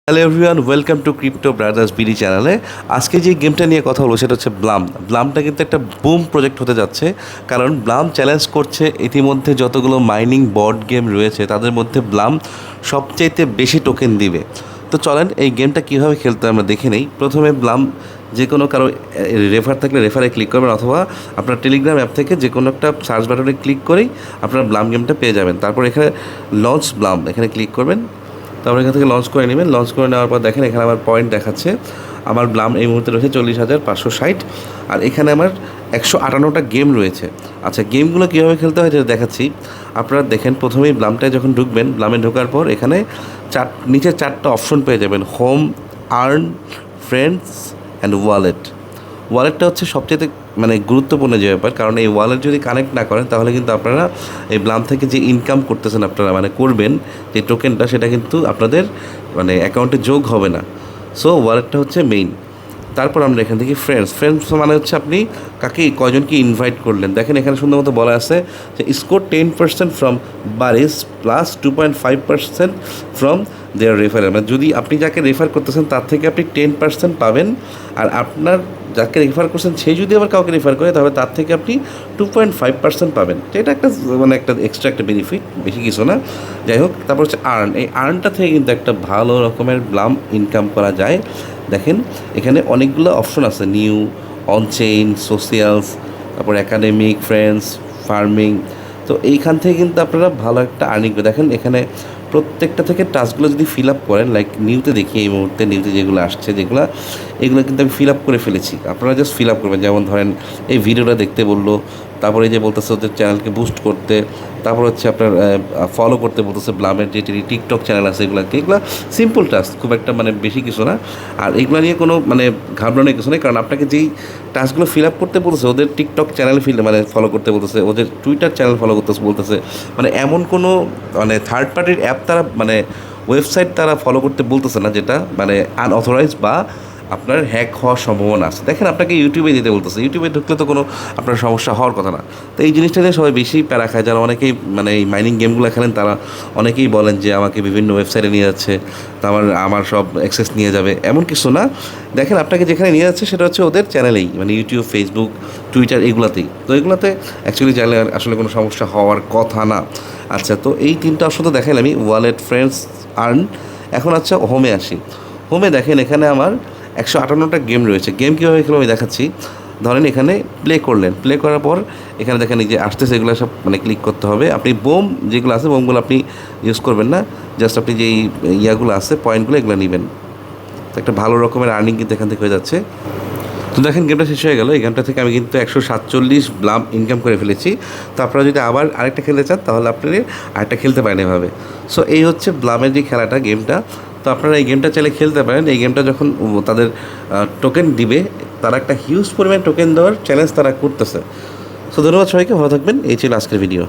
Hello everyone, welcome to crypto brothers BD চ্যানেলে। আজকে যে গেমটা নিয়ে কথা বলবো সেটা হচ্ছে ব্লাম। ব্লামটা কিন্তু একটা বুম প্রজেক্ট হতে যাচ্ছে, কারণ ব্লাম চ্যালেঞ্জ করছে ইতিমধ্যে যতগুলো মাইনিং বোর্ড গেম রয়েছে তাদের মধ্যে ব্লাম সবচাইতে বেশি টোকেন দিবে। তো চলেন এই গেমটা কীভাবে খেলতে আমরা দেখে নেই। প্রথমে ব্লাম যে কোনো কারো রেফার থাকলে রেফারে ক্লিক করবেন, অথবা আপনার টেলিগ্রাম অ্যাপ থেকে যে কোনো একটা সার্চ বাটনে ক্লিক করেই আপনারা ব্লাম গেমটা পেয়ে যাবেন। তারপর এখানে লঞ্চ ব্লাম এখানে ক্লিক করবেন, তারপর এখান থেকে লঞ্চ করে নেবেন। লঞ্চ করে নেওয়ার পর দেখেন এখানে আমার পয়েন্ট দেখাচ্ছে। আমার ব্লাম এই মুহূর্তে রয়েছে 40,560, আর এখানে আমার 158টা গেম রয়েছে। আচ্ছা, গেমগুলো কীভাবে খেলতে হয় যেটা দেখাচ্ছি। আপনারা দেখেন প্রথমেই ব্লামটায় যখন ঢুকবেন, ব্লামে ঢোকার পর এখানে নিচে 4টা অপশন পেয়ে যাবেন: home, earn, friends and wallet. ওয়ালেটটা হচ্ছে সবচেয়ে গুরুত্বপূর্ণ যে ব্যাপার, কারণ এই ওয়ালেট যদি কানেক্ট না করেন তাহলে কিন্তু আপনারা এই ব্লাম থেকে যে ইনকাম করতেছেন আপনারা করবেন যে টোকেনটা, সেটা কিন্তু আপনাদের অ্যাকাউন্টে যোগ হবে না। সো ওয়ালেটটা হচ্ছে মেইন। তারপর আমরা এখান থেকে ফ্রেন্ডস হচ্ছে আপনি কয়জনকে ইনভাইট করলেন। দেখেন এখানে সুন্দর মতো বলা আছে যে স্কোর 10% ফ্রম বারিস প্লাস 2.5% ফ্রম দেয়ার রেফারেল। যদি আপনি যাকে রেফার করতেছেন তার থেকে আপনি 10% পাবেন, আর আপনার যাকে রেফার করছেন সেই যদি আবার কাউকে রেফার করে তাহলে তার থেকে আপনি 2.5% পাবেন। এটা একটা একটা এক্সট্রা একটা বেনিফিট, বেশি কিছু না। যাই হোক, তারপর হচ্ছে আর্ন। এই আর্নটা থেকে কিন্তু একটা ভালো রকমের ব্লাম ইনকাম করা যায়। দেখেন এখানে অনেকগুলো অপশন আছে: নিউ, অনচেইন, সোশিয়ালস, তারপর একাডেমিক, ফ্রেন্ডস, ফার্মিং। তো এইখান থেকে কিন্তু আপনারা ভালো একটা আর্নিং করে। দেখেন এখানে প্রত্যেকটা থেকে টাস্কগুলো যদি ফিল আপ করেন, লাইক নিউতে দেখি এই মুহূর্তে নিউতে যেগুলো আসছে, এগুলো কিন্তু আমি ফিল আপ করে ফেলেছি। আপনারা জাস্ট ফিল আপ করবেন। যেমন ধরেন এই ভিডিওটা দেখতে বললো, তারপরে যে বলতেছে ওদের চ্যানেলকে বুস্ট করতে, তারপর হচ্ছে আপনার ফলো করতে বলতেছে ব্লামের যে টিকটক চ্যানেল আছে এগুলো সিম্পল টাস্ক, খুব একটা বেশি কিছু না। আর এগুলো নিয়ে কোনো ঘাবড়ানোর কিছু নেই, কারণ আপনাকে যেই টাস্কগুলো ফিল আপ করতে বলতেছে ওদের টিকটক চ্যানেল ফলো করতে বলতেছে, ওদের টুইটার চ্যানেল ফলো করতে বলতেছে। এমন কোনো থার্ড পার্টির অ্যাপ তারা ওয়েবসাইট তারা ফলো করতে বলতেছে না, যেটা আনঅথরাইজ বা আপনার হ্যাক হওয়ার সম্ভাবনা আছে। দেখেন আপনাকে ইউটিউবে দিতে বলতেছে, ইউটিউবে ঢুকলে তো কোনো আপনার সমস্যা হওয়ার কথা না। তো এই জিনিসটা নিয়ে সবাই বেশি প্যারা খায়। যারা অনেকেই এই মাইনিং গেমগুলো খেলেন তারা অনেকেই বলেন যে আমাকে বিভিন্ন ওয়েবসাইটে নিয়ে যাচ্ছে, তো আমার সব অ্যাক্সেস নিয়ে যাবে, এমন কিছু না। দেখেন আপনাকে যেখানে নিয়ে যাচ্ছে সেটা হচ্ছে ওদের চ্যানেলেই, ইউটিউব, ফেসবুক, টুইটার, এগুলোতেই। তো এগুলোতে অ্যাকচুয়ালি চাইলে আসলে কোনো সমস্যা হওয়ার কথা না। আচ্ছা, তো এই তিনটা অপশন তো দেখাইলাম আমি: ওয়ালেট, ফ্রেন্ডস, আর্ন। এখন আচ্ছা হোমে আসি। হোমে দেখেন এখানে আমার 158টা গেম রয়েছে। গেম কীভাবে খেলে আমি দেখাচ্ছি। ধরেন এখানে প্লে করলেন, প্লে করার পর এখানে দেখেন এই যে আসতেছে, এগুলো সব ক্লিক করতে হবে। আপনি বোম যেগুলো আছে বোমগুলো আপনি ইউজ করবেন না, জাস্ট আপনি যেই ইয়াগুলো আছে পয়েন্টগুলো এগুলো নেবেন। তো একটা ভালো রকমের আর্নিং কিন্তু এখান থেকে হয়ে যাচ্ছে। তো দেখেন গেমটা শেষ হয়ে গেল। এই গেমটা থেকে আমি কিন্তু 147 ব্লাম ইনকাম করে ফেলেছি। তো আপনারা যদি আবার আরেকটা খেলতে চান তাহলে আপনি আরেকটা খেলতে পারেন এভাবে। সো এই হচ্ছে ব্লামের যে খেলাটা, গেমটা। তো আপনারা এই গেমটা চাইলে খেলতে পারেন। এই গেমটা যখন তাদের টোকেন দিবে, তারা একটা হিউজ পরিমাণ টোকেন দেওয়ার চ্যালেঞ্জ তারা করতেছে। সো ধন্যবাদ সবাইকে, ভালো থাকবেন। এই ছিল আজকের ভিডিও।